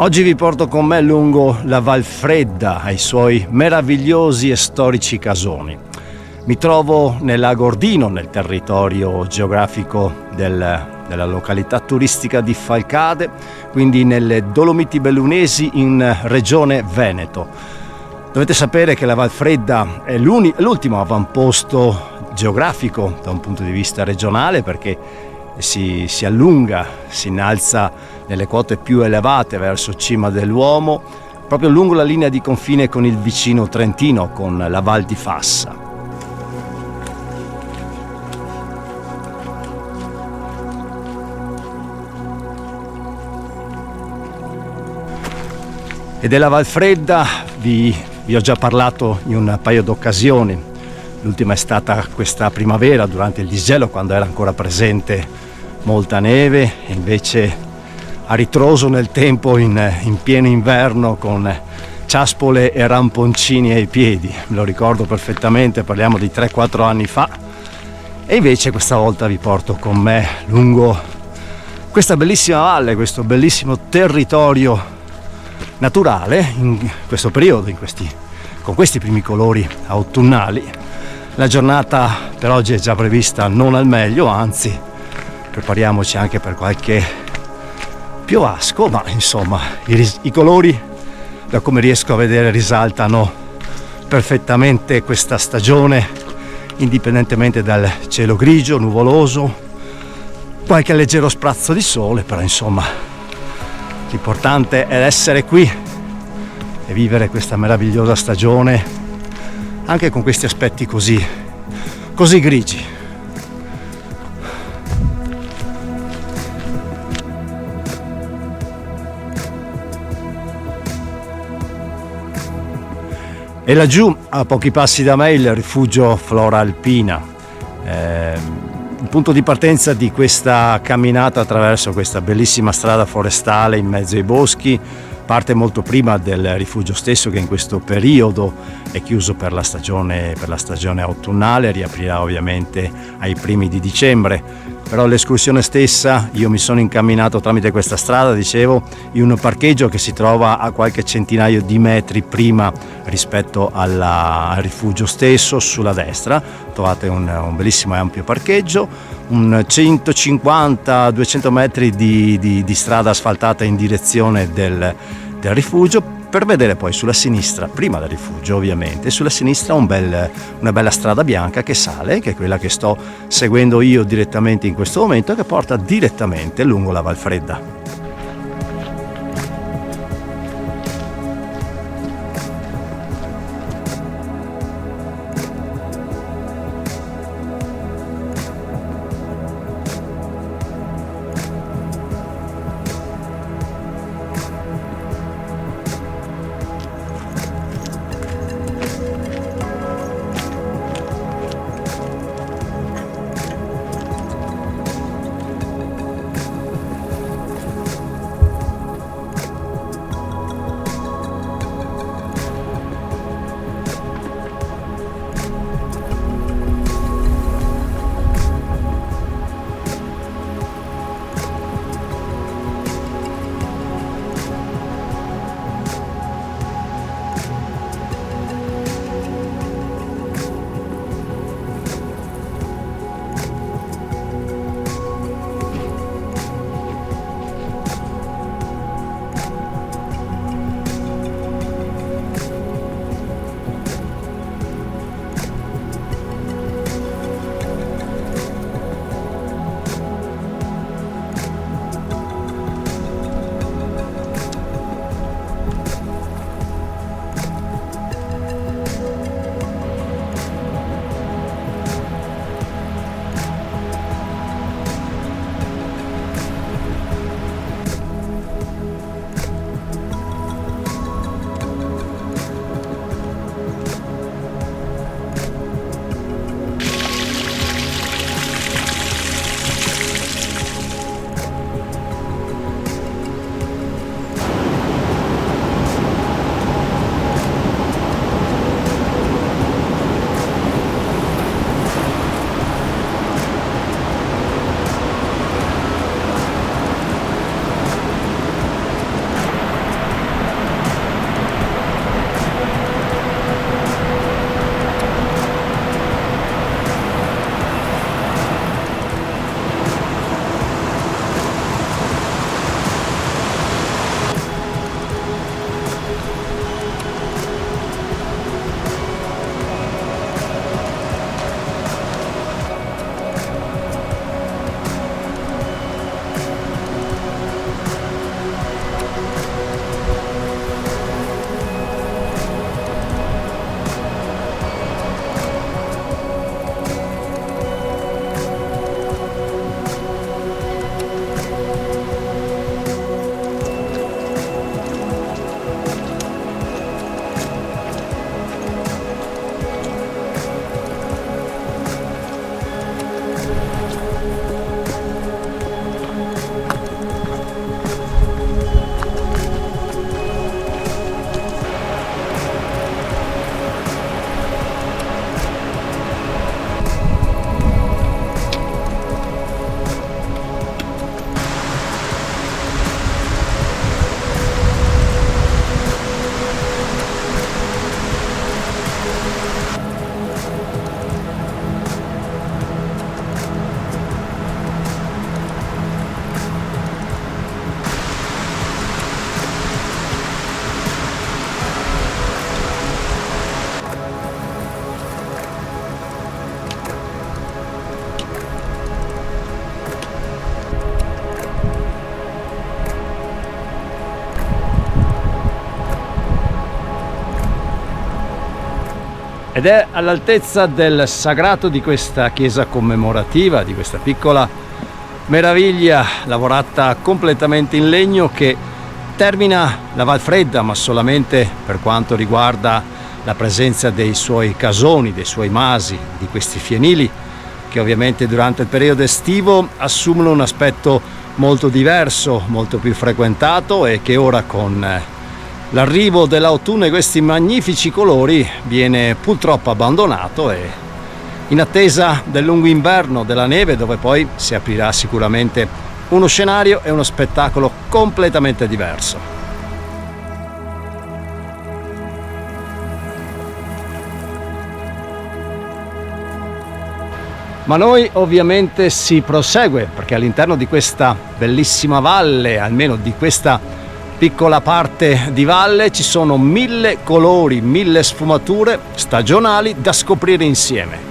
Oggi vi porto con me lungo la Valfredda ai suoi meravigliosi e storici casoni. Mi trovo nell'Agordino, nel territorio geografico della località turistica di Falcade, quindi nelle Dolomiti Bellunesi in regione Veneto. Dovete sapere che la Valfredda è l'ultimo avamposto geografico da un punto di vista regionale, perché si allunga, si innalza nelle quote più elevate verso cima dell'Uomo, proprio lungo la linea di confine con il vicino Trentino, con la Val di Fassa. E della Valfredda vi ho già parlato in un paio d'occasioni. L'ultima è stata questa primavera durante il disgelo, quando era ancora presente molta neve, e invece a ritroso nel tempo in pieno inverno con ciaspole e ramponcini ai piedi. Me lo ricordo perfettamente, parliamo di 3-4 anni fa. E invece questa volta vi porto con me lungo questa bellissima valle, questo bellissimo territorio naturale in questo periodo, con questi primi colori autunnali. La giornata per oggi è già prevista non al meglio, anzi prepariamoci anche per qualche piovasco, ma insomma i colori, da come riesco a vedere, risaltano perfettamente questa stagione, indipendentemente dal cielo grigio, nuvoloso, qualche leggero sprazzo di sole, però insomma l'importante è essere qui e vivere questa meravigliosa stagione anche con questi aspetti così grigi. E laggiù, a pochi passi da me, il rifugio Flora Alpina, il punto di partenza di questa camminata attraverso questa bellissima strada forestale in mezzo ai boschi. Parte molto prima del rifugio stesso, che in questo periodo è chiuso per la stagione autunnale, riaprirà ovviamente ai primi di dicembre. Però l'escursione stessa, io mi sono incamminato tramite questa strada, dicevo, in un parcheggio che si trova a qualche centinaio di metri prima rispetto al rifugio stesso. Sulla destra trovate un bellissimo e ampio parcheggio, un 150-200 metri di strada asfaltata in direzione del rifugio, per vedere poi sulla sinistra, prima del rifugio ovviamente, sulla sinistra una bella strada bianca che sale, che è quella che sto seguendo io direttamente in questo momento, che porta direttamente lungo la Valfredda. ed è all'altezza del sagrato di questa chiesa commemorativa, di questa piccola meraviglia lavorata completamente in legno che termina la Valfredda, ma solamente per quanto riguarda la presenza dei suoi casoni, dei suoi masi, di questi fienili che ovviamente durante il periodo estivo assumono un aspetto molto diverso, molto più frequentato, e che ora con l'arrivo dell'autunno e questi magnifici colori viene purtroppo abbandonato, e in attesa del lungo inverno, della neve, dove poi si aprirà sicuramente uno scenario e uno spettacolo completamente diverso. Ma noi ovviamente si prosegue, perché all'interno di questa bellissima valle, almeno di questa piccola parte di valle, ci sono 1000 colori, 1000 sfumature stagionali da scoprire insieme.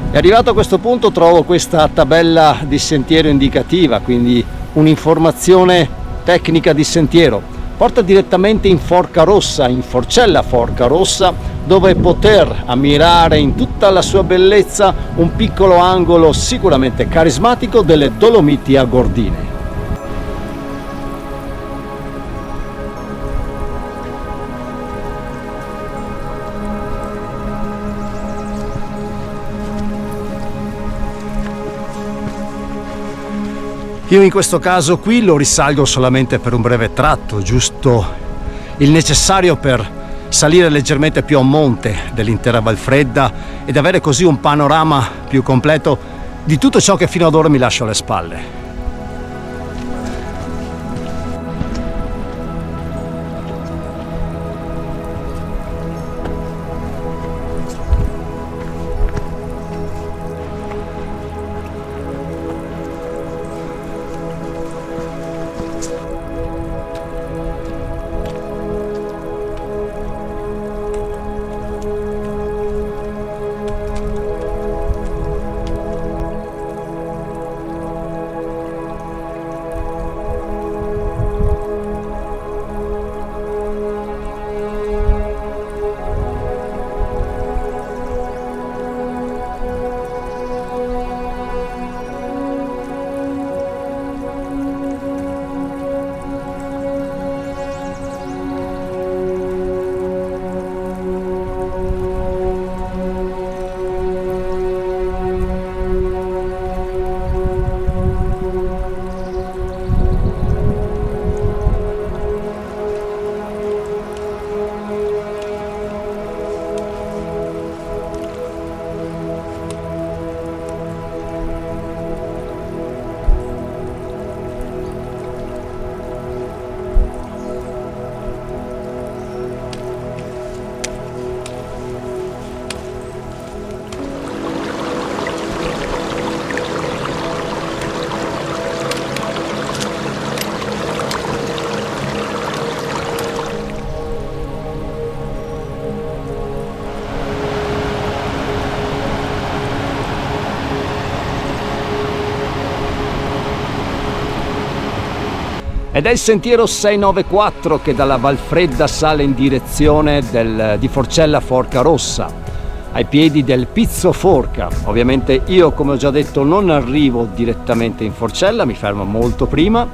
E arrivato a questo punto trovo questa tabella di sentiero indicativa, quindi un'informazione tecnica di sentiero. Porta direttamente in Forca Rossa, in Forcella Forca Rossa, dove poter ammirare in tutta la sua bellezza un piccolo angolo sicuramente carismatico delle Dolomiti Agordine. Io in questo caso qui lo risalgo solamente per un breve tratto, giusto il necessario per salire leggermente più a monte dell'intera Valfredda ed avere così un panorama più completo di tutto ciò che fino ad ora mi lascio alle spalle. Ed è il sentiero 694 che dalla Valfredda sale in direzione di Forcella Forca Rossa, ai piedi del Pizzo Forca. Ovviamente io, come ho già detto, non arrivo direttamente in Forcella, mi fermo molto prima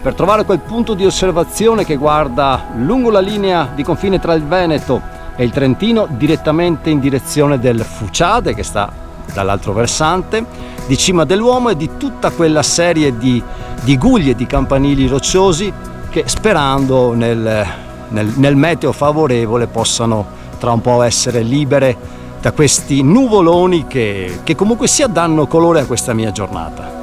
per trovare quel punto di osservazione che guarda lungo la linea di confine tra il Veneto e il Trentino direttamente in direzione del Fuciade, che sta dall'altro versante, di Cima dell'Uomo, e di tutta quella serie di guglie, di campanili rocciosi che sperando nel meteo favorevole possano tra un po' essere libere da questi nuvoloni che comunque sia danno colore a questa mia giornata.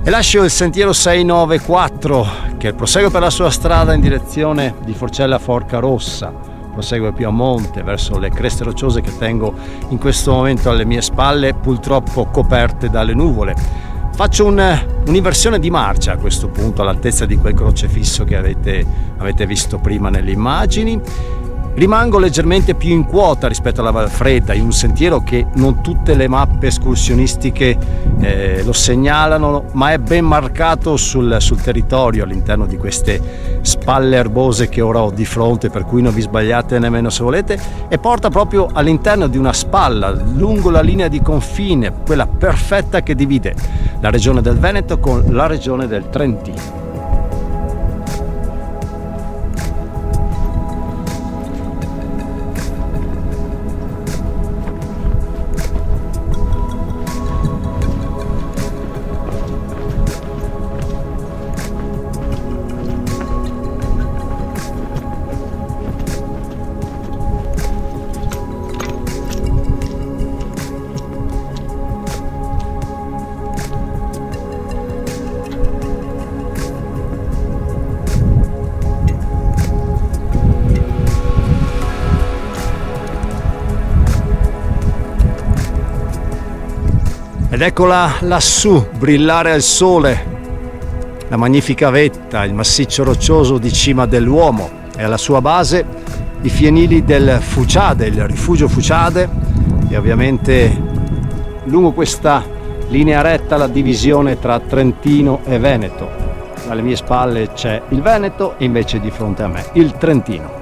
E lascio il sentiero 694 che prosegue per la sua strada in direzione di Forcella Forca Rossa, prosegue più a monte verso le creste rocciose che tengo in questo momento alle mie spalle, purtroppo coperte dalle nuvole. Faccio un'inversione di marcia a questo punto all'altezza di quel crocefisso che avete visto prima nelle immagini. Rimango leggermente più in quota rispetto alla Valfredda, in un sentiero che non tutte le mappe escursionistiche lo segnalano, ma è ben marcato sul territorio all'interno di queste spalle erbose che ora ho di fronte, per cui non vi sbagliate nemmeno se volete, e porta proprio all'interno di una spalla lungo la linea di confine, quella perfetta che divide la regione del Veneto con la regione del Trentino. Ed eccola lassù brillare al sole, la magnifica vetta, il massiccio roccioso di Cima dell'Uomo, e alla sua base i fienili del Fuciade, il rifugio Fuciade, e ovviamente lungo questa linea retta la divisione tra Trentino e Veneto. Alle mie spalle c'è il Veneto e invece di fronte a me il Trentino.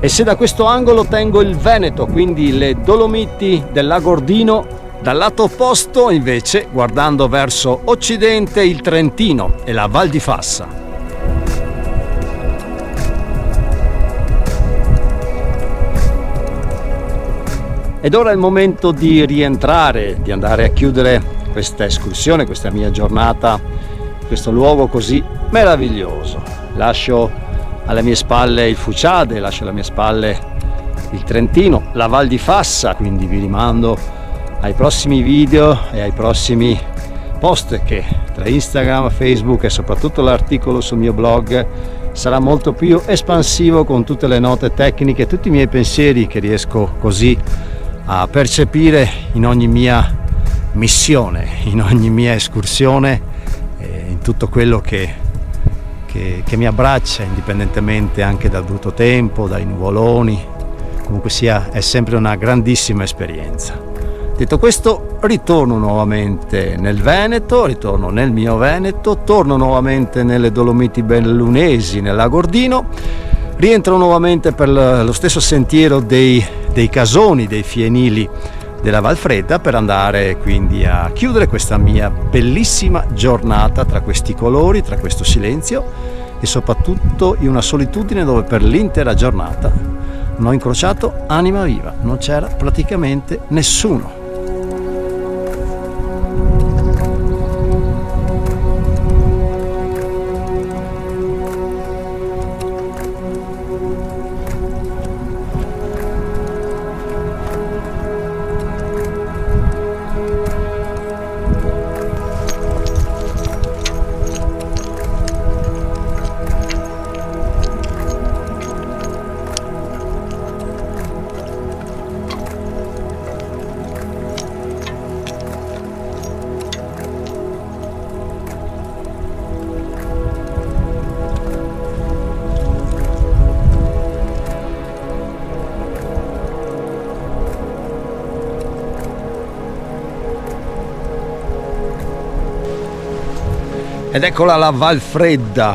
E se da questo angolo tengo il Veneto, quindi le Dolomiti del Lago Ordino, dal lato opposto invece, guardando verso occidente, il Trentino e la Val di Fassa. Ed ora è il momento di rientrare, di andare a chiudere questa escursione, questa mia giornata, questo luogo così meraviglioso. Lascio alle mie spalle il Fuciade, lascio alle mie spalle il Trentino, la Val di Fassa, quindi vi rimando ai prossimi video e ai prossimi post che tra Instagram, Facebook e soprattutto l'articolo sul mio blog sarà molto più espansivo, con tutte le note tecniche, tutti i miei pensieri che riesco così a percepire in ogni mia missione, in ogni mia escursione, in tutto quello che mi abbraccia, indipendentemente anche dal brutto tempo, dai nuvoloni. Comunque sia, è sempre una grandissima esperienza. Detto questo, ritorno nuovamente nel Veneto, ritorno nel mio Veneto, torno nuovamente nelle Dolomiti Bellunesi, nel Lago Ordino, rientro nuovamente per lo stesso sentiero dei Casoni, dei fienili della Valfredda, per andare quindi a chiudere questa mia bellissima giornata tra questi colori, tra questo silenzio e soprattutto in una solitudine dove per l'intera giornata non ho incrociato anima viva, non c'era praticamente nessuno. Ed eccola la Valfredda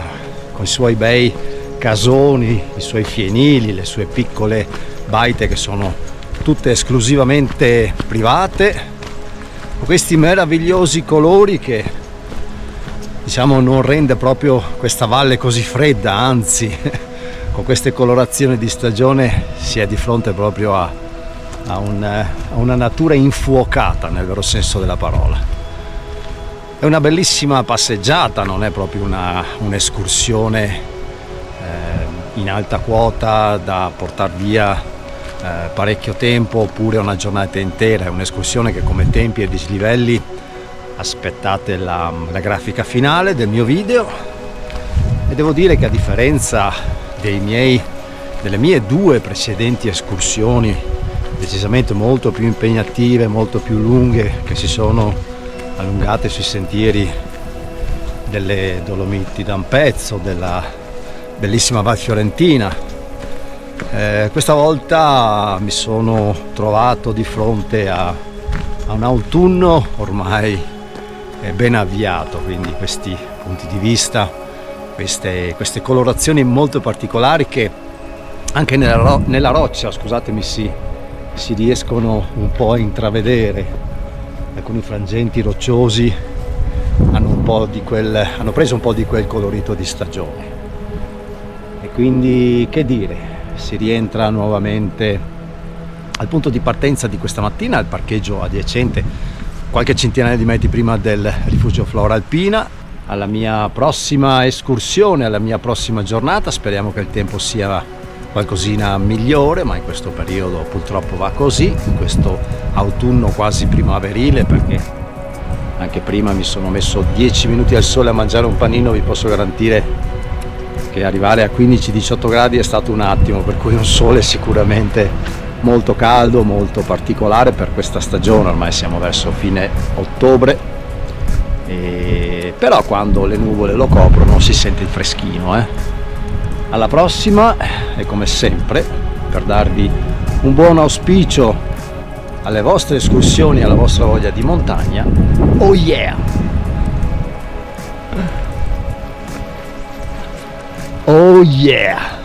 con i suoi bei casoni, i suoi fienili, le sue piccole baite che sono tutte esclusivamente private, con questi meravigliosi colori che diciamo non rende proprio questa valle così fredda, anzi con queste colorazioni di stagione si è di fronte proprio a una natura infuocata nel vero senso della parola. È una bellissima passeggiata, non è proprio un'escursione in alta quota da portare via parecchio tempo oppure una giornata intera. È un'escursione che come tempi e dislivelli aspettate la grafica finale del mio video, e devo dire che a differenza delle mie 2 precedenti escursioni, decisamente molto più impegnative, molto più lunghe, che si sono allungate sui sentieri delle Dolomiti da un pezzo, della bellissima Val Fiorentina, questa volta mi sono trovato di fronte a un autunno ormai ben avviato, quindi questi punti di vista, queste colorazioni molto particolari che anche nella roccia, scusatemi, si riescono un po' a intravedere. Alcuni frangenti rocciosi hanno preso un po' di quel colorito di stagione, e quindi che dire, si rientra nuovamente al punto di partenza di questa mattina, al parcheggio adiacente, qualche centinaia di metri prima del rifugio Flora Alpina, alla mia prossima escursione, alla mia prossima giornata. Speriamo che il tempo sia qualcosina migliore, ma in questo periodo purtroppo va così, in questo autunno quasi primaverile, perché anche prima mi sono messo 10 minuti al sole a mangiare un panino. Vi posso garantire che arrivare a 15-18 gradi è stato un attimo, per cui un sole sicuramente molto caldo, molto particolare per questa stagione. Ormai siamo verso fine ottobre, però quando le nuvole lo coprono si sente il freschino. Alla prossima, e come sempre, per darvi un buon auspicio alle vostre escursioni, alla vostra voglia di montagna, oh yeah! Oh yeah!